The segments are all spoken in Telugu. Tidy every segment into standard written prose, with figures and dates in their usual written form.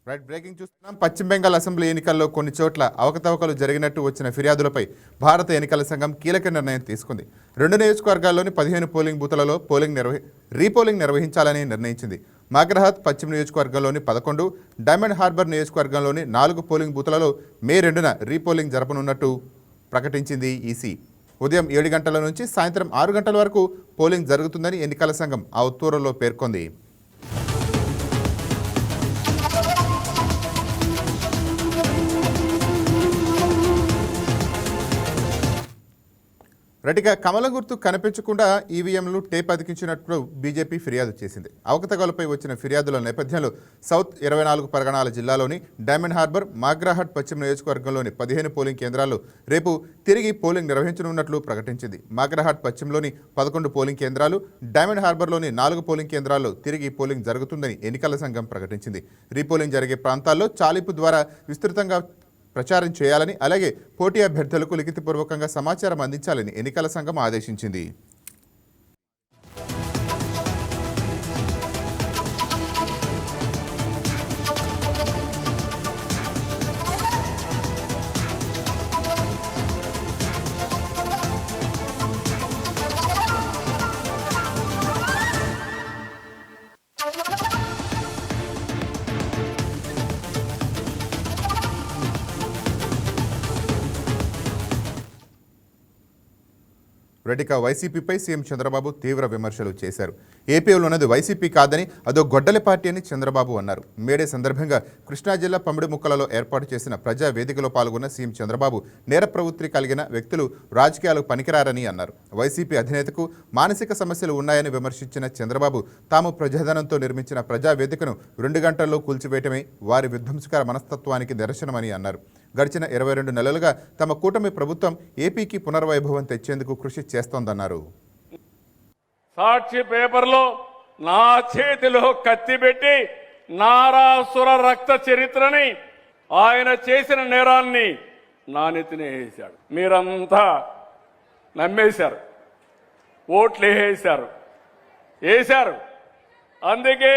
రైట్ బ్రేకింగ్ చూస్తున్నాం. పశ్చిమ బెంగాల్ అసెంబ్లీ ఎన్నికల్లో కొన్ని చోట్ల అవకతవకలు జరిగినట్టు వచ్చిన ఫిర్యాదులపై భారత ఎన్నికల సంఘం కీలక నిర్ణయం తీసుకుంది. 2 నియోజకవర్గాల్లోని 15 పోలింగ్ బూతులలో రీపోలింగ్ నిర్వహించాలని నిర్ణయించింది. మాగ్రహాత్ పశ్చిమ నియోజకవర్గంలోని 11, డైమండ్ హార్బర్ నియోజకవర్గంలోని 4 పోలింగ్ బూతులలో మే 2న రీపోలింగ్ జరపనున్నట్టు ప్రకటించింది ఈసీ. ఉదయం 7 గంటల నుంచి సాయంత్రం 6 గంటల వరకు పోలింగ్ జరుగుతుందని ఎన్నికల సంఘం ఆ ఉత్తర్వుల్లో పేర్కొంది. రెడ్డిగా కమల గుర్తు కనిపించకుండా ఈవీఎంలు టేప్ అతికించినట్లు బీజేపీ ఫిర్యాదు చేసింది. అవకతవకలపై వచ్చిన ఫిర్యాదుల నేపథ్యంలో సౌత్ 24 పరగణాల జిల్లాలోని డైమండ్ హార్బర్, మాగ్రాహట్ పశ్చిమ నియోజకవర్గంలోని 15 పోలింగ్ కేంద్రాల్లో రేపు తిరిగి పోలింగ్ నిర్వహించనున్నట్లు ప్రకటించింది. మాగ్రాహట్ పశ్చిమలోని 11 పోలింగ్ కేంద్రాలు, డైమండ్ హార్బర్లోని 4 పోలింగ్ కేంద్రాల్లో తిరిగి పోలింగ్ జరుగుతుందని ఎన్నికల సంఘం ప్రకటించింది. రీపోలింగ్ జరిగే ప్రాంతాల్లో చాలింపు ద్వారా విస్తృతంగా ప్రచారం చేయాలని, అలాగే పోటీ అభ్యర్థులకు లిఖితపూర్వకంగా సమాచారం అందించాలని ఎన్నికల సంఘం ఆదేశించింది. రెడ్డిక వైసీపీపై సీఎం చంద్రబాబు తీవ్ర విమర్శలు చేశారు. ఏపీలో ఉన్నది వైసీపీ కాదని, అదో గొడ్డలి పార్టీ అని చంద్రబాబు అన్నారు. మేడే సందర్భంగా కృష్ణా జిల్లా పమిడిముక్కలలో ఏర్పాటు చేసిన ప్రజా వేదికలో పాల్గొన్న సీఎం చంద్రబాబు నేర ప్రవృత్తి కలిగిన వ్యక్తులు రాజకీయాలకు పనికిరారని అన్నారు. వైసీపీ అధినేతకు మానసిక సమస్యలు ఉన్నాయని విమర్శించిన చంద్రబాబు తాము ప్రజాధనంతో నిర్మించిన ప్రజా వేదికను 2 గంటల్లో కూల్చివేయటమే వారి విధ్వంసకర మనస్తత్వానికి నిదర్శనమని అన్నారు. గడిచిన 22 నెలలుగా తమ కూటమి ప్రభుత్వం ఏపీకి పునర్వైభవం తెచ్చేందుకు కృషి చేస్తోందన్నారు. సాక్షి పేపర్లో నా చేతిలో కత్తి పెట్టి నారాసుర రక్త చరిత్రని ఆయన చేసిన నేరాన్ని నా నెత్తినే వేశాడు. మీరంతా నమ్మేశారు, ఓట్లు వేశారు. అందుకే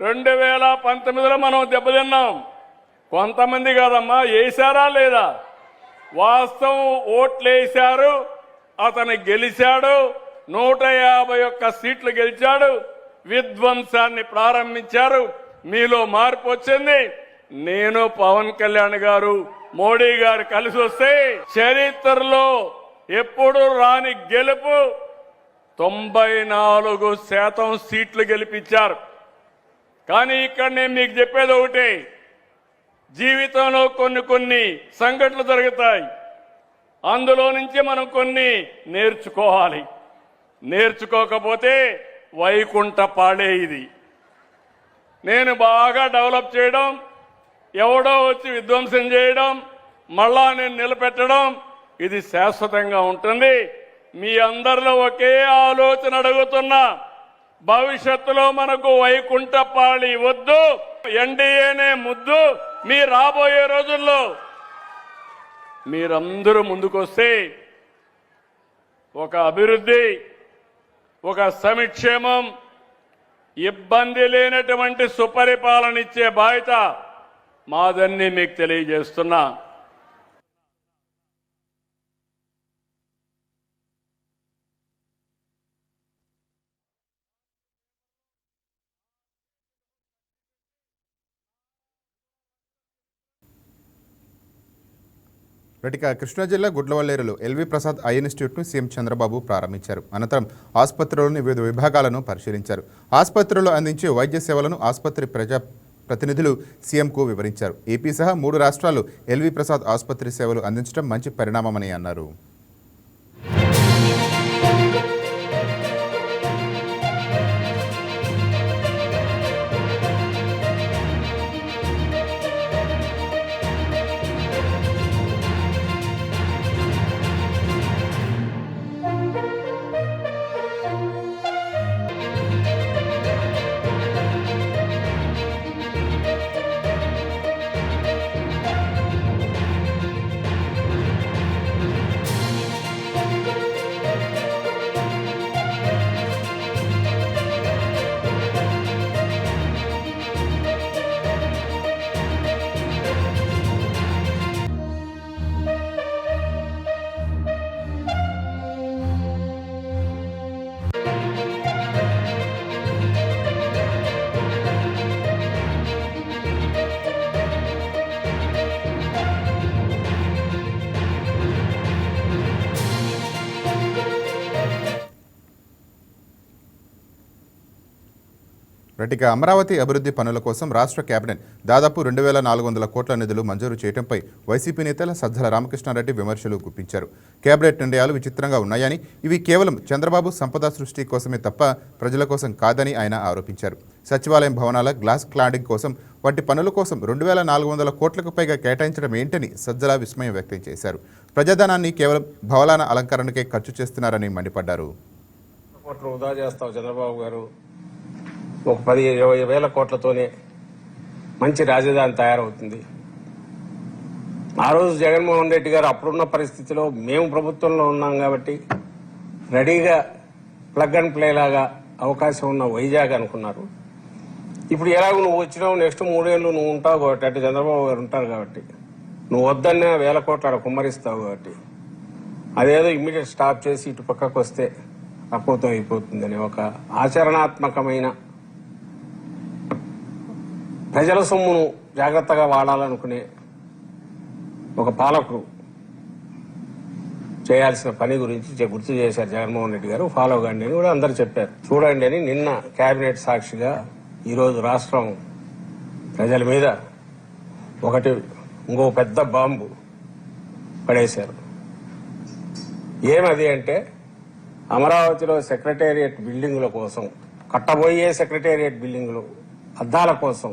2019లో మనం దెబ్బతిన్నాం. కొంతమంది కాదమ్మా, వేశారా లేదా? వాస్తవం ఓట్లేశారు, అతను గెలిచాడు, 151 సీట్లు గెలిచాడు, విధ్వంసాన్ని ప్రారంభించారు. మీలో మార్పు వచ్చింది. నేను పవన్ కళ్యాణ్ గారు, మోడీ గారు కలిసి వస్తే చరిత్రలో ఎప్పుడు రాని గెలుపు 94% సీట్లు గెలిపించారు. కానీ ఇక్కడ నేను మీకు చెప్పేది ఒకటే, జీవితంలో కొన్ని సంఘటనలు జరుగుతాయి. అందులో నుంచి మనం కొన్ని నేర్చుకోవాలి. నేర్చుకోకపోతే వైకుంఠ పాడే ఇది. నేను బాగా డెవలప్ చేయడం, ఎవడో వచ్చి విధ్వంసం చేయడం, మళ్ళా నేను నిలబెట్టడం, ఇది శాశ్వతంగా ఉంటుంది. మీ అందరిలో ఒకే ఆలోచన అడుగుతున్నా, భవిష్యత్తులో మనకు వైకుంఠ పాళి వద్దు, ఎన్డీఏనే ముద్దు. మీ రాబోయే రోజుల్లో మీరందరూ ముందుకొస్తే ఒక అభివృద్ధి, ఒక సంక్షేమం, ఇబ్బంది లేనటువంటి సుపరిపాలన ఇచ్చే బాధ్యత మాదన్నీ మీకు తెలియజేస్తున్నా. రెడ్డిక కృష్ణా జిల్లా గుడ్లవల్లేరులో ఎల్వి ప్రసాద్ ఐ ఇన్స్టిట్యూట్ను సీఎం చంద్రబాబు ప్రారంభించారు. అనంతరం ఆసుపత్రిలోని వివిధ విభాగాలను పరిశీలించారు. ఆసుపత్రిలో అందించే వైద్య సేవలను ఆసుపత్రి ప్రతినిధులు సీఎంకు వివరించారు. ఏపీ సహా 3 రాష్ట్రాలు ఎల్వి ప్రసాద్ ఆసుపత్రి సేవలు అందించడం మంచి పరిణామమని అన్నారు. ఇక అమరావతి అభివృద్ధి పనుల కోసం రాష్ట్ర కేబినెట్ దాదాపు 2,400 కోట్ల నిధులు మంజూరు చేయడంపై వైసీపీ నేతల సజ్జల రామకృష్ణారెడ్డి విమర్శలు గుప్పించారు. కేబినెట్ నిర్ణయాలు విచిత్రంగా ఉన్నాయని, ఇవి కేవలం చంద్రబాబు సంపద సృష్టి కోసమే తప్ప ప్రజల కోసం కాదని ఆయన ఆరోపించారు. సచివాలయం భవనాల గ్లాస్ క్లాడింగ్ కోసం, వాటి పనుల కోసం 2,400 కోట్లకు పైగా కేటాయించడం ఏంటని సజ్జల విస్మయం వ్యక్తం చేశారు. ప్రజాధనాన్ని కేవలం భవనాల అలంకరణకే ఖర్చు చేస్తున్నారని మండిపడ్డారు. వృధా చేస్తావు చంద్రబాబు గారు, ఒక 10-20 వేల కోట్లతోనే మంచి రాజధాని తయారవుతుంది. ఆ రోజు జగన్మోహన్ రెడ్డి గారు అప్పుడున్న పరిస్థితిలో మేము ప్రభుత్వంలో ఉన్నాం కాబట్టి రెడీగా ప్లగ్ అండ్ ప్లే లాగా అవకాశం ఉన్న వైజాగ్ అనుకున్నారు. ఇప్పుడు ఎలాగో నువ్వు వచ్చినావు, నెక్స్ట్ 3 ఏళ్ళు నువ్వు ఉంటావు కాబట్టి, అటు చంద్రబాబు గారు ఉంటారు కాబట్టి, నువ్వు వద్దన్న 1000 కోట్ల కుమ్మరిస్తావు కాబట్టి అదేదో ఇమ్మీడియట్ స్టాప్ చేసి ఇటు పక్కకు వస్తే అపోతం అయిపోతుందని ఒక ఆచరణాత్మకమైన ప్రజల సొమ్మును జాగ్రత్తగా వాడాలనుకునే ఒక పాలకుడు చేయాల్సిన పని గురించి గుర్తు చేశారు జగన్మోహన్ రెడ్డి గారు. ఫాలో కండి అని కూడా అందరు చెప్పారు. చూడండి అని నిన్న కేబినెట్ సాక్షిగా ఈరోజు రాష్ట్రం ప్రజల మీద ఇంకో పెద్ద బాంబు పడేశారు. ఏమది అంటే, అమరావతిలో సెక్రటేరియట్ బిల్డింగుల కోసం, కట్టబోయే సెక్రటేరియట్ బిల్డింగులు అద్దాల కోసం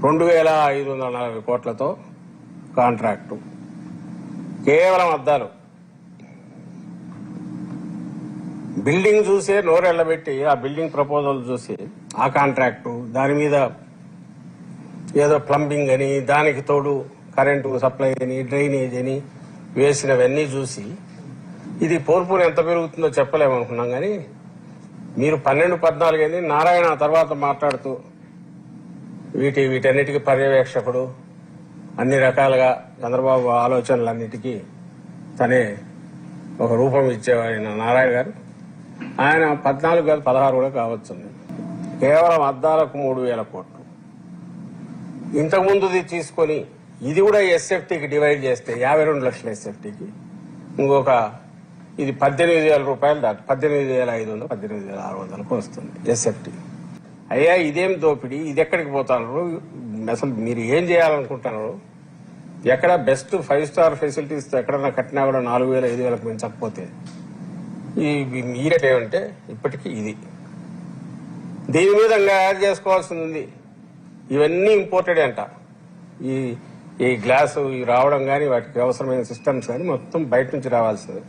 2,540 కోట్లతో కాంట్రాక్టు. కేవలం అద్దాలు. బిల్డింగ్ చూసే నోరెళ్లబెట్టి ఆ బిల్డింగ్ ప్రపోజల్ చూసి ఆ కాంట్రాక్టు, దాని మీద ఏదో ప్లంబింగ్ అని, దానికి తోడు కరెంటు సప్లై అని, డ్రైనేజ్ అని వేసినవన్నీ చూసి ఇది పోర్పులు ఎంత పెరుగుతుందో చెప్పలేమనుకున్నాం. కానీ మీరు 12-14 అయింది. నారాయణ తర్వాత మాట్లాడుతూ వీటన్నిటికీ పర్యవేక్షకుడు, అన్ని రకాలుగా చంద్రబాబు ఆలోచనలన్నిటికీ తనే ఒక రూపం ఇచ్చేవాడిన నారాయణ గారు, ఆయన 14 కాదు 16 కూడా కావచ్చు. కేవలం అద్దాలకు 3,000 కోట్లు. ఇంతకుముందుది తీసుకొని ఇది కూడా ఎస్ఎఫ్టీకి డివైడ్ చేస్తే 52 లక్షల ఎస్ఎఫ్టీకి, ఇంకొక ఇది 18,000 రూపాయలు దాటి 18,500, 18,600కు వస్తుంది ఎస్ఎఫ్టీ. అయ్యా ఇదేం దోపిడీ, ఇది ఎక్కడికి పోతారు? అసలు మీరు ఏం చేయాలనుకుంటున్నారు? ఎక్కడ బెస్ట్ 5 స్టార్ ఫెసిలిటీస్ ఎక్కడన్నా కట్టినా కూడా 4,000, 5,000కు మించకపోతే ఈ మీరేమంటే ఇప్పటికీ ఇది దీని మీద యాడ్ చేసుకోవాల్సింది ఉంది. ఇవన్నీ ఇంపోర్టెడ్ అంట. ఈ గ్లాసు రావడం కానీ, వాటికి అవసరమైన సిస్టమ్స్ కానీ మొత్తం బయట నుంచి రావాల్సింది.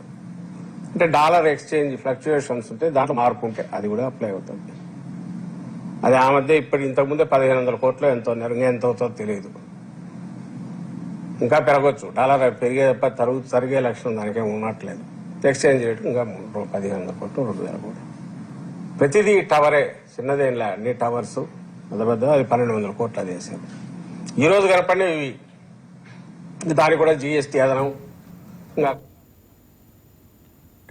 అంటే డాలర్ ఎక్స్చేంజ్ ఫ్లక్చుయేషన్స్ ఉంటే దాంట్లో మార్పు ఉంటే అది కూడా అప్లై అవుతుంది. అది ఆ మధ్య ఇంతకుముందే 1,500 కోట్లు ఎంతో ఎంత అవుతుందో తెలియదు. ఇంకా పెరగొచ్చు. డాలర్ పెరిగే తప్ప తరిగే లక్షణం దానికేం ఉన్నట్లేదు. ఎక్స్చేంజ్ రేటు ఇంకా 1,500 కోట్లు, 2,000 కోట్లు. ప్రతిదీ టవరే, చిన్నదేంలా అన్ని టవర్స్ పెద్ద అది 1,200 కోట్లు అది వేసారు. ఈ రోజు కనపడినవి ఇవి. దానికి కూడా జీఎస్టీ అదనం.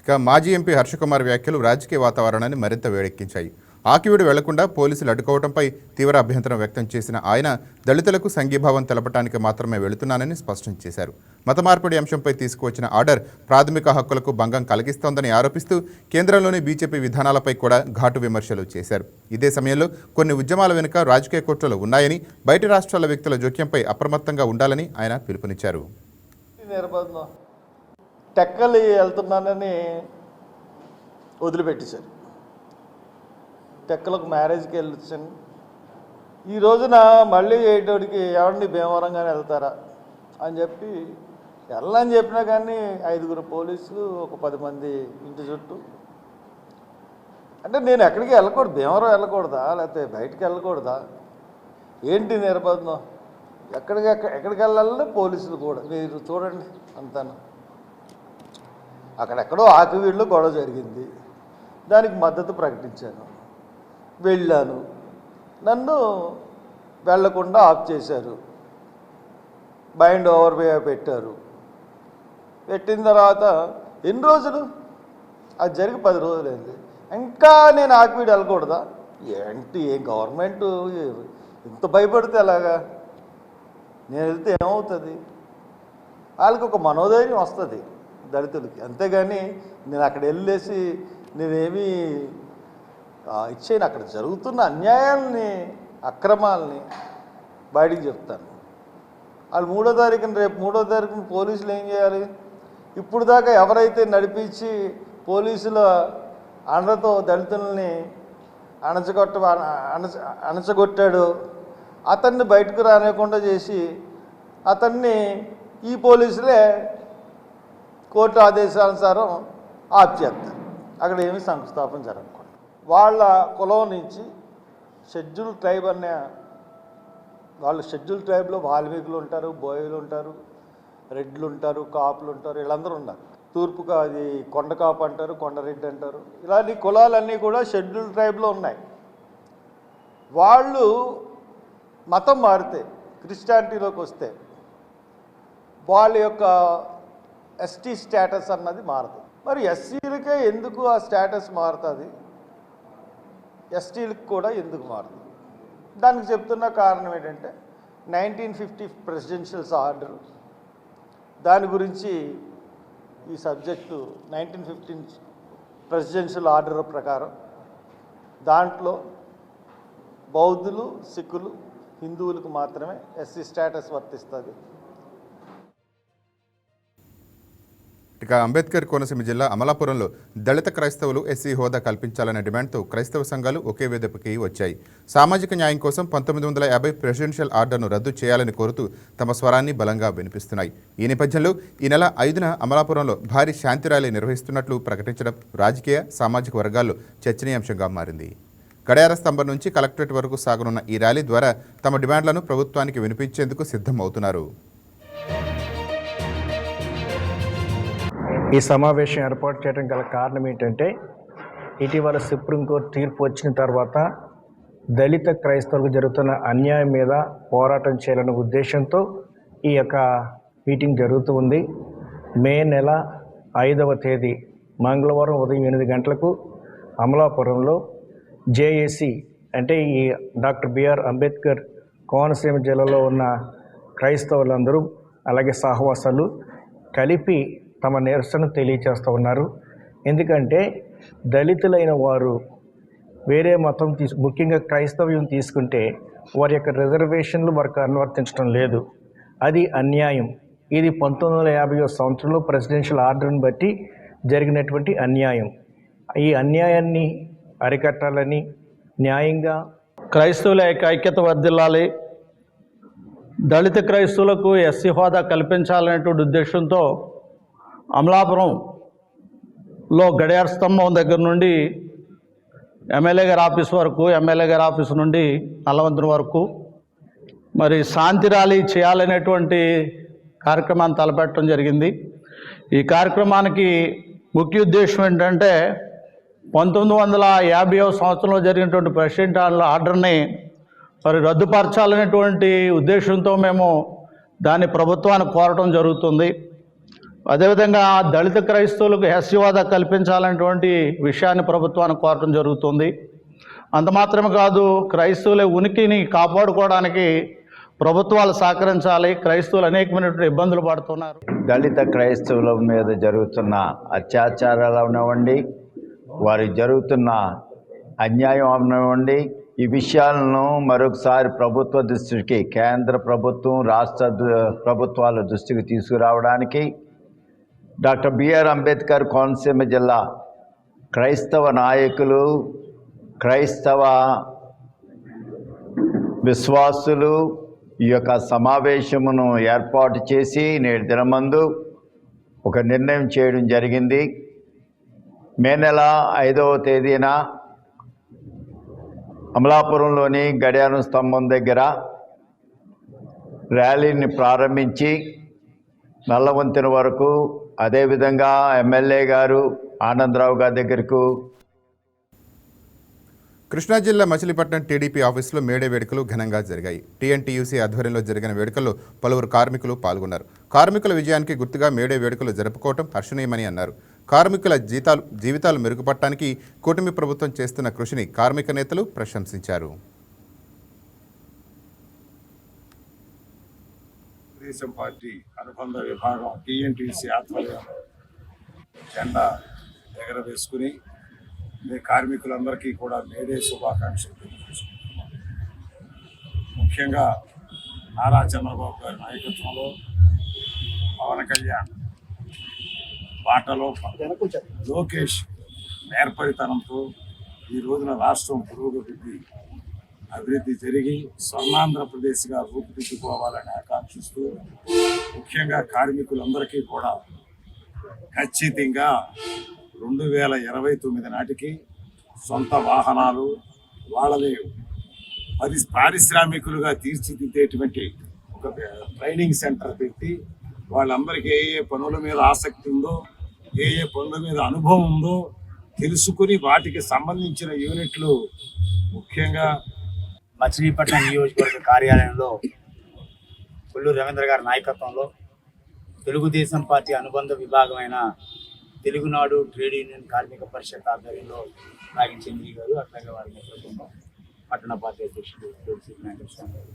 ఇక మాజీ ఎంపీ హర్షకుమార్ వ్యాఖ్యలు రాజకీయ వాతావరణాన్ని మరింత వేడెక్కించాయి. ఆకివీడు వెళ్లకుండా పోలీసులు అడ్డుకోవడంపై తీవ్ర అభ్యంతరం వ్యక్తం చేసిన ఆయన దళితులకు సంఘీభావం తెలపడానికి మాత్రమే వెళుతున్నానని స్పష్టం చేశారు. మత మార్పిడి అంశంపై తీసుకువచ్చిన ఆర్డర్ ప్రాథమిక హక్కులకు భంగం కలిగిస్తోందని ఆరోపిస్తూ కేంద్రంలోని బీజేపీ విధానాలపై కూడా ఘాటు విమర్శలు చేశారు. ఇదే సమయంలో కొన్ని ఉద్యమాల వెనుక రాజకీయ కుట్రలు ఉన్నాయని, బయటి రాష్ట్రాల వ్యక్తుల జోక్యంపై అప్రమత్తంగా ఉండాలని ఆయన పిలుపునిచ్చారు. టెక్కలి వెళ్తున్నానని వదిలిపెట్టేశారు. టెక్కలకు మ్యారేజ్కి వెళ్ళొచ్చాను. ఈ రోజున మళ్ళీ ఏటోడికి ఎవరిని భీమవరంగానే వెళ్తారా అని చెప్పి వెళ్ళని చెప్పినా కానీ 5 పోలీసులు, ఒక 10 మంది ఇంటి చుట్టూ. అంటే నేను ఎక్కడికి వెళ్ళకూడదు, భీమవరం వెళ్ళకూడదా, లేకపోతే బయటికి వెళ్ళకూడదా? ఏంటి నిర్బంధం? ఎక్కడికి వెళ్ళాలని పోలీసులు కూడా మీరు చూడండి అంతాను. అక్కడెక్కడో ఆకివీడులో గొడవ జరిగింది, దానికి మద్దతు ప్రకటించాను, వెళ్ళాను. నన్ను వెళ్లకుండా ఆఫ్ చేశారు, బైండ్ ఓవర్ పెట్టారు. పెట్టిన తర్వాత ఎన్ని రోజులు? అది జరిగి 10 రోజులైంది. ఇంకా నేను ఆకివీడు వెళ్ళకూడదా? ఏంటి గవర్నమెంట్ ఇంత భయపడితే ఎలాగా? నేను వెళ్తే ఏమవుతుంది? వాళ్ళకి ఒక మనోధైర్యం వస్తుంది దళితులకి. అంతేగాని నేను అక్కడ వెళ్ళేసి నేనేమీ ఇచ్చేయండి. అక్కడ జరుగుతున్న అన్యాయాల్ని, అక్రమాలని బయటికి చెప్తాను. వాళ్ళు రేపు 3వ తారీఖున పోలీసులు ఏం చేయాలి? ఇప్పుడు దాకా ఎవరైతే నడిపించి పోలీసుల అండతో దళితుల్ని అణచగొట్టాడో అతన్ని బయటకు రానివ్వకుండా చేసి అతన్ని ఈ పోలీసులే కోర్టు ఆదేశానుసారం ఆప్ చేస్తారు. అక్కడ ఏమీ శంకుస్థాపన జరగకుండా వాళ్ళ కులం నుంచి షెడ్యూల్ ట్రైబ్ అనే వాళ్ళు షెడ్యూల్ ట్రైబ్లో వాల్మీకులు ఉంటారు, బోయలు ఉంటారు, రెడ్లు ఉంటారు, కాపులు ఉంటారు, వీళ్ళందరూ ఉన్నారు. తూర్పుగా అది కొండ కాపు అంటారు, కొండరెడ్డి అంటారు. ఇలాంటి కులాలన్నీ కూడా షెడ్యూల్ ట్రైబ్లో ఉన్నాయి. వాళ్ళు మతం మారితే క్రిస్టియానిటీలోకి వస్తే వాళ్ళ యొక్క ఎస్టీ స్టేటస్ అన్నది మారదు. మరి ఎస్సీలకే ఎందుకు ఆ స్టేటస్ మారుతుంది, ఎస్టీలకు కూడా ఎందుకు మారుతుంది? దానికి చెప్తున్న కారణం ఏంటంటే 1950 ప్రెసిడెన్షియల్స్ ఆర్డర్. దాని గురించి ఈ సబ్జెక్టు 1915 ప్రెసిడెన్షియల్ ఆర్డర్ ప్రకారం దాంట్లో బౌద్ధులు, సిక్కులు, హిందువులకు మాత్రమే ఎస్సీ స్టేటస్ వర్తిస్తుంది. ఇక అంబేద్కర్ కోనసీమ జిల్లా అమలాపురంలో దళిత క్రైస్తవులు ఎస్సీ హోదా కల్పించాలనే డిమాండ్తో క్రైస్తవ సంఘాలు ఒకే వేదికకి వచ్చాయి. సామాజిక న్యాయం కోసం 1950 ప్రెసిడెన్షియల్ ఆర్డర్ను రద్దు చేయాలని కోరుతూ తమ స్వరాన్ని బలంగా వినిపిస్తున్నాయి. ఈ నేపథ్యంలో ఈ నెల 5న అమలాపురంలో భారీ శాంతి ర్యాలీ నిర్వహిస్తున్నట్లు ప్రకటించడం రాజకీయ, సామాజిక వర్గాల్లో చర్చనీయాంశంగా మారింది. గడియార స్తంభం నుంచి కలెక్టరేట్ వరకు సాగనున్న ఈ ర్యాలీ ద్వారా తమ డిమాండ్లను ప్రభుత్వానికి వినిపించేందుకు సిద్ధం అవుతున్నారు. ఈ సమావేశం ఏర్పాటు చేయడం గల కారణం ఏంటంటే, ఇటీవల సుప్రీంకోర్టు తీర్పు వచ్చిన తర్వాత దళిత క్రైస్తవులకు జరుగుతున్న అన్యాయం మీద పోరాటం చేయాలనే ఉద్దేశంతో ఈ యొక్క మీటింగ్ జరుగుతూ ఉంది. మే నెల 5వ తేదీ మంగళవారం ఉదయం 8 గంటలకు అమలాపురంలో జేఏసీ అంటే ఈ డాక్టర్ బిఆర్ అంబేద్కర్ కోనసీమ జిల్లాలో ఉన్న క్రైస్తవులందరూ అలాగే సహవాసాలు కలిపి తమ నిరసన తెలియచేస్తూ ఉన్నారు. ఎందుకంటే దళితులైన వారు వేరే మతం ముఖ్యంగా క్రైస్తవ్యం తీసుకుంటే వారి యొక్క రిజర్వేషన్లు వారికి అనువర్తించడం లేదు. అది అన్యాయం. ఇది 1950 సంవత్సరంలో ప్రెసిడెన్షియల్ ఆర్డర్ని బట్టి జరిగినటువంటి అన్యాయం. ఈ అన్యాయాన్ని అరికట్టాలని, న్యాయంగా క్రైస్తవుల యొక్క ఐక్యత వర్ధిల్లాలి, దళిత క్రైస్తవులకు ఎస్సీ హోదా కల్పించాలనేటువంటి ఉద్దేశంతో అమలాపురంలో గడియార స్తంభం దగ్గర నుండి ఎమ్మెల్యే గారి ఆఫీస్ వరకు, ఎమ్మెల్యే గారి ఆఫీస్ నుండి నల్లవంతుని వరకు మరి శాంతి ర్యాలీ చేయాలనేటువంటి కార్యక్రమాన్ని తలపెట్టడం జరిగింది. ఈ కార్యక్రమానికి ముఖ్య ఉద్దేశం ఏంటంటే 1950 సంవత్సరంలో జరిగినటువంటి ప్రెసిడెంట్ ఆర్డర్ని మరి రద్దుపరచాలనేటువంటి ఉద్దేశంతో మేము దాన్ని ప్రభుత్వాన్ని కోరటం జరుగుతుంది. అదేవిధంగా దళిత క్రైస్తవులకు ఎస్సీ హోదా కల్పించాలనేటువంటి విషయాన్ని ప్రభుత్వాన్ని కోరటం జరుగుతుంది. అంత మాత్రమే కాదు, క్రైస్తవుల ఉనికిని కాపాడుకోవడానికి ప్రభుత్వాలు సహకరించాలి. క్రైస్తవులు అనేకమైనటువంటి ఇబ్బందులు పడుతున్నారు. దళిత క్రైస్తవుల మీద జరుగుతున్న అత్యాచారాలు అవనివ్వండి, వారికి జరుగుతున్న అన్యాయం అవనివ్వండి, ఈ విషయాలను మరొకసారి ప్రభుత్వ దృష్టికి, కేంద్ర ప్రభుత్వం, రాష్ట్ర ప్రభుత్వాల దృష్టికి తీసుకురావడానికి డాక్టర్ బిఆర్ అంబేద్కర్ కోనసీమ జిల్లా క్రైస్తవ నాయకులు, క్రైస్తవ విశ్వాసులు ఈ యొక్క సమావేశమును ఏర్పాటు చేసి నేటి దినమందు ఒక నిర్ణయం చేయడం జరిగింది. మే నెల 5వ తేదీన అమలాపురంలోని గడియారం స్తంభం దగ్గర ర్యాలీని ప్రారంభించి నల్లవంతెన వరకు, అదేవిధంగా ఎమ్మెల్యే గారు ఆనందరావు గారి దగ్గరకు. కృష్ణా జిల్లా మచిలీపట్నం టీడీపీ ఆఫీసులో మేడే వేడుకలు ఘనంగా జరిగాయి. టీఎన్టీయూసీ ఆధ్వర్యంలో జరిగిన వేడుకల్లో పలువురు కార్మికులు పాల్గొన్నారు. కార్మికుల విజయానికి గుర్తుగా మేడే వేడుకలు జరుపుకోవడం హర్షణీయమని అన్నారు. కార్మికుల జీవితాలు మెరుగుపడటానికి కూటమి ప్రభుత్వం చేస్తున్న కృషిని కార్మిక నేతలు ప్రశంసించారు. తెలుగుదేశం పార్టీ అనుబంధ విభాగం టీఎన్టీసీ ఆధ్వర్యంలో జెండా ఎగరవేసుకుని కార్మికులందరికీ కూడా మేడే శుభాకాంక్షలు తెలియజేసుకుంటున్నాం. ముఖ్యంగా నారా చంద్రబాబు గారి నాయకత్వంలో పవన్ కళ్యాణ్ బాటలో లోకేష్ నేర్పరితనంతో ఈ రోజున రాష్ట్రం అభివృద్ధి జరిగి స్వర్ణాంధ్రప్రదేశ్గా రూపుదిద్దుకోవాలని ఆకాంక్షిస్తూ ముఖ్యంగా కార్మికులందరికీ కూడా ఖచ్చితంగా 2029 నాటికి సొంత వాహనాలు వాళ్ళని పారిశ్రామికులుగా తీర్చిదిద్దేటువంటి ఒక ట్రైనింగ్ సెంటర్ పెట్టి వాళ్ళందరికీ ఏ పనుల మీద ఆసక్తి ఉందో ఏ పనుల మీద అనుభవం ఉందో తెలుసుకుని వాటికి సంబంధించిన యూనిట్లు ముఖ్యంగా మచిలీపట్నం నియోజకవర్గ కార్యాలయంలో కొల్లూరు రవీంద్ర గారి నాయకత్వంలో తెలుగుదేశం పార్టీ అనుబంధ విభాగమైన తెలుగునాడు ట్రేడ్ యూనియన్ కార్మిక పరిషత్ ఆధ్వర్యంలో నాగిన్ చంద్రి గారు అట్లాగే వారి నేతృత్వంలో పట్టణ పార్టీ అధ్యక్షుడు నాగేశ్వరరావు గారు.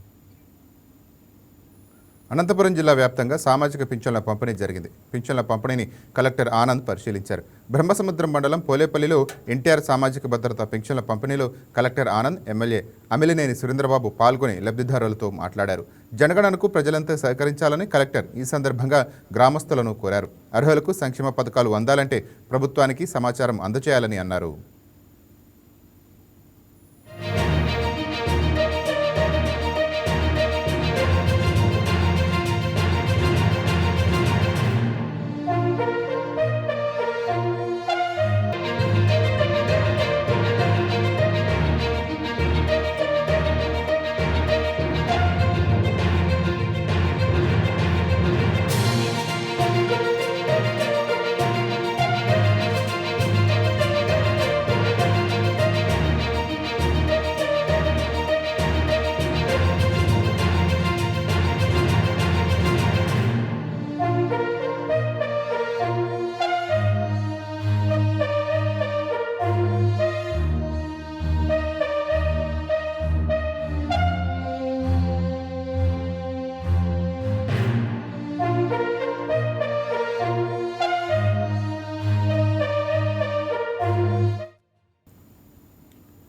అనంతపురం జిల్లా వ్యాప్తంగా సామాజిక పింఛన్ల పంపిణీ జరిగింది. పింఛన్ల పంపిణీని కలెక్టర్ ఆనంద్ పరిశీలించారు. బ్రహ్మసముద్రం మండలం పోలేపల్లిలో ఎన్టీఆర్ సామాజిక భద్రత పింఛన్ల పంపిణీలో కలెక్టర్ ఆనంద్, ఎమ్మెల్యే అమిలినేని సురేంద్రబాబు పాల్గొని లబ్ధిదారులతో మాట్లాడారు. జనగణనకు ప్రజలంతా సహకరించాలని కలెక్టర్ ఈ సందర్భంగా గ్రామస్తులను కోరారు. అర్హులకు సంక్షేమ పథకాలు అందాలంటే ప్రభుత్వానికి సమాచారం అందజేయాలని అన్నారు.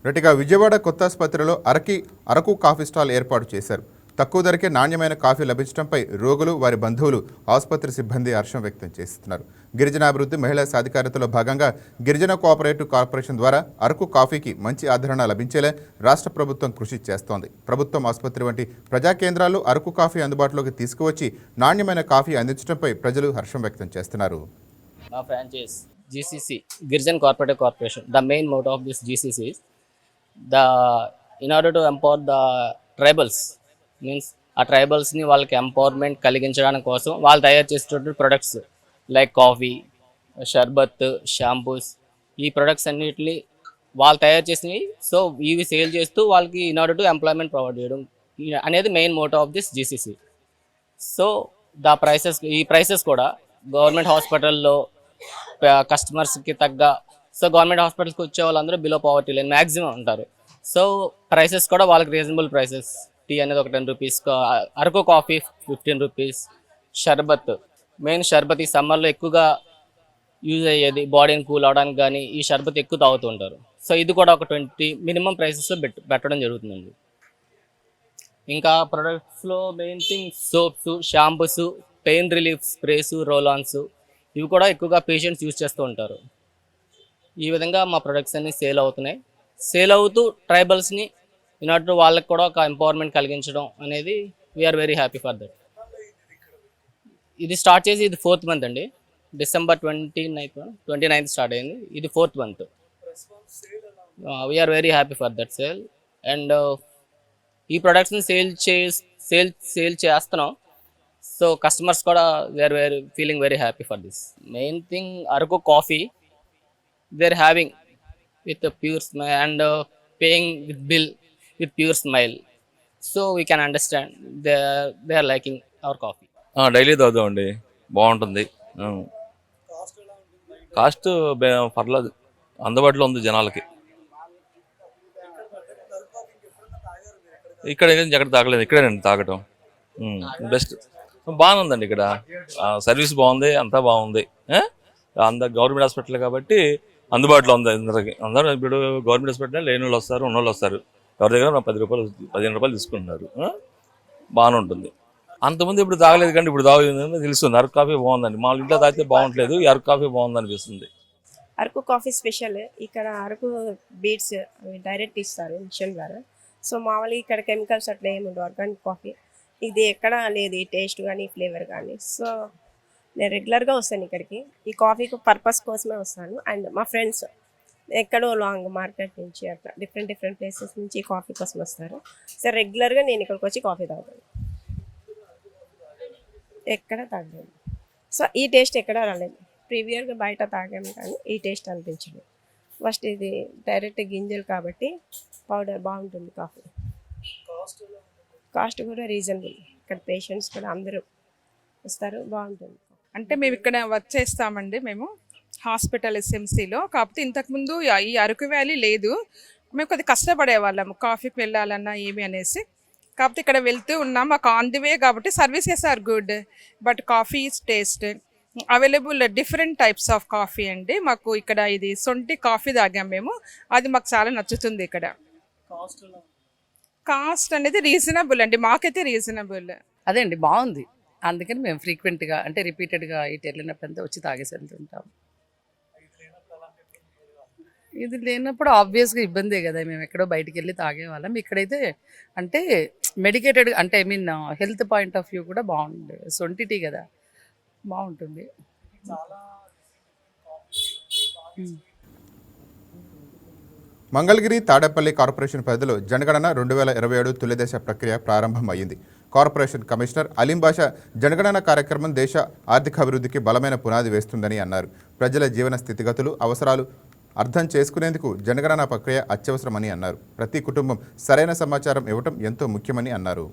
రెటిగా విజయవాడ కొత్త ఆసుపత్రిలో అరకు కాఫీ స్టాల్ ఏర్పాటు చేశారు. తక్కువ ధరకే నాణ్యమైన కాఫీ లభించడంపై రోగులు, వారి బంధువులు, ఆసుపత్రి సిబ్బంది హర్షం వ్యక్తం చేస్తున్నారు. గిరిజనాభివృద్ధి, మహిళా సాధికారతలో భాగంగా గిరిజన కోఆపరేటివ్ కార్పొరేషన్ ద్వారా అరకు కాఫీకి మంచి ఆదరణ లభించేలా రాష్ట్ర ప్రభుత్వం కృషి చేస్తోంది. ప్రభుత్వం ఆసుపత్రి వంటి ప్రజా కేంద్రాల్లో అరకు కాఫీ అందుబాటులోకి తీసుకువచ్చి నాణ్యమైన కాఫీ అందించడంపై ప్రజలు హర్షం వ్యక్తం చేస్తున్నారు. Our franchise GCC, Girijan Cooperative Corporation. The main motto of this GCC is in order to empower the tribals, means ఆ ట్రైబల్స్ని వాళ్ళకి ఎంపవర్మెంట్ కలిగించడానికి కోసం వాళ్ళు తయారు చేసేటువంటి ప్రొడక్ట్స్ లైక్ కాఫీ, షర్బత్, షాంపూస్, ఈ ప్రొడక్ట్స్ అన్నిటిని వాళ్ళు తయారు చేసినవి. సో ఇవి సేల్ చేస్తూ వాళ్ళకి in order to employment provide చేయడం అనేది main motto of this GCC. So ఈ ప్రైసెస్ కూడా గవర్నమెంట్ హాస్పిటల్లో కస్టమర్స్కి తగ్గ, సో గవర్నమెంట్ హాస్పిటల్స్కి వచ్చే వాళ్ళందరూ బిలో పావర్టీ లైన్ మ్యాక్సిమం ఉంటారు. సో ప్రైసెస్ కూడా వాళ్ళకి రీజనబుల్ ప్రైసెస్. టీ అనేది ఒక 10 రూపీస్, అరకు కాఫీ 15 రూపీస్, షర్బత్, మెయిన్ షర్బత్ ఈ సమ్మర్లో ఎక్కువగా యూజ్ అయ్యేది, బాడీని కూల్ అవడానికి కానీ ఈ షర్బత్ ఎక్కువ తాగుతూ ఉంటారు. సో ఇది కూడా ఒక 20 మినిమం ప్రైసెస్లో పెట్టడం జరుగుతుందండి. ఇంకా ప్రొడక్ట్స్లో main thing soaps, shampoos, pain relief sprays, roll ons, ఇవి కూడా ఎక్కువగా పేషెంట్స్ యూజ్ చేస్తూ ఉంటారు. ఈ విధంగా మా ప్రొడక్ట్స్ అన్ని సేల్ అవుతున్నాయి. సేల్ అవుతూ ట్రైబల్స్ని ఇన్నట్టు వాళ్ళకి కూడా ఒక ఎంపవర్మెంట్ కలిగించడం అనేది we are very happy for that. ఇది స్టార్ట్ చేసి ఇది 4th మంత్ అండి. December 29th స్టార్ట్ అయింది. ఇది 4th మంత్. We are very happy for that sale. And ఈ ప్రొడక్ట్స్ని సేల్ చేస్తున్నాం. సో కస్టమర్స్ కూడా we are feeling very happy for this. Main thing Araku coffee they're having with a pure smile and paying with bill with pure smile, so we can understand they are liking our coffee. Daily తాగుతామండి, బాగుంటుంది. కాస్ట్ పర్లేదు, అందుబాటులో ఉంది జనాలకి. ఇక్కడ ఎక్కడ తాగలేదు, ఇక్కడేనండి తాగటం. బెస్ట్, బాగానే ఉందండి ఇక్కడ. సర్వీస్ బాగుంది, అంతా బాగుంది. గవర్నమెంట్ హాస్పిటల్ కాబట్టి అందుబాటులో ఉంది అందరికి. అందరూ ఇప్పుడు గవర్నమెంట్ హాస్పిటల్ లేని వాళ్ళు వస్తారు, ఉన్న వాళ్ళు వస్తారు. ఎవరి దగ్గర 10 రూపాయలు 15 రూపాయలు తీసుకుంటున్నారు. బాగానే ఉంటుంది. అంతకుముందు ఇప్పుడు తాగలేదు కానీ ఇప్పుడు తాగుతుందని తెలుస్తుంది. అరకు కాఫీ బాగుందండి. మా ఇంట్లో తాగితే బాగుంటలేదు, ఈ అరకు కాఫీ బాగుందనిపిస్తుంది. Araku coffee special. ఇక్కడ అరకు బీట్స్ డైరెక్ట్ ఇస్తారు మిషన్ ద్వారా. సో మామూలుగా ఇక్కడ కెమికల్స్ అట్లా ఏమి ఉండవు. ఆర్గానిక్ కాఫీ ఇది ఎక్కడ లేదు, ఈ టేస్ట్ కానీ ఫ్లేవర్ కానీ. సో నేను రెగ్యులర్గా వస్తాను ఇక్కడికి, ఈ కాఫీ పర్పస్ కోసమే వస్తాను. అండ్ మా ఫ్రెండ్స్ ఎక్కడో లాంగ్ మార్కెట్ నుంచి అట్లా డిఫరెంట్ ప్లేసెస్ నుంచి ఈ కాఫీ కోసం వస్తారు. సో రెగ్యులర్గా నేను ఇక్కడికి వచ్చి కాఫీ తాగుతాను, ఎక్కడ తాగలేదు. సో ఈ టేస్ట్ ఎక్కడ రాలేదు. ప్రీవియర్గా బయట తాగాము కానీ ఈ టేస్ట్ అనిపించలేదు. ఫస్ట్ ఇది డైరెక్ట్ గింజలు కాబట్టి పౌడర్ బాగుంటుంది. కాఫీ కాస్ట్ కూడా రీజనబుల్. ఇక్కడ పేషెంట్స్ కూడా అందరూ వస్తారు, బాగుంటుంది. అంటే మేము ఇక్కడ వర్క్ చేస్తామండి, మేము హాస్పిటల్ ఎస్ఎంసీలో. కాకపోతే ఇంతకుముందు ఈ అరకు వ్యాలీ లేదు, మేము కొద్దిగా కష్టపడేవాళ్ళము కాఫీకి వెళ్ళాలన్నా ఏమి అనేసి. కాకపోతే ఇక్కడ వెళ్తూ ఉన్నాం, మాకు ఆన్ ది వే కాబట్టి services are good, but coffee is taste available. Different types of coffee అండి. మాకు ఇక్కడ ఇది సొంటి కాఫీ తాగాం మేము, అది మాకు చాలా నచ్చుతుంది. ఇక్కడ కాస్ట్ అనేది రీజనబుల్ అండి, మాకైతే రీజనబుల్. అదే అండి బాగుంది. అందుకని మేము ఫ్రీక్వెంట్గా అంటే రిపీటెడ్గా ఇటు వెళ్ళినప్పుడంతా వచ్చి తాగేసి వెళ్తుంటాం. ఇది లేనప్పుడు ఆబ్వియస్గా ఇబ్బందే కదా, మేము ఎక్కడో బయటికి వెళ్ళి తాగేవాళ్ళం. ఇక్కడైతే అంటే మెడికేటెడ్ అంటే I mean health point of view కూడా బాగుంది. సొంటి టీ కదా, బాగుంటుంది. మంగళగిరి తాడేపల్లి కార్పొరేషన్ పరిధిలో జనగణన 2027 తొలిదశ ప్రక్రియ ప్రారంభం అయ్యింది. కార్పొరేషన్ కమిషనర్ అలీం బాషా జనగణన కార్యక్రమం దేశ ఆర్థికాభివృద్ధికి బలమైన పునాది వేస్తుందని అన్నారు. ప్రజల జీవన స్థితిగతులు, అవసరాలు అర్థం చేసుకునేందుకు జనగణన ప్రక్రియ అత్యవసరమని అన్నారు. ప్రతి కుటుంబం సరైన సమాచారం ఇవ్వటం ఎంతో ముఖ్యమని అన్నారు.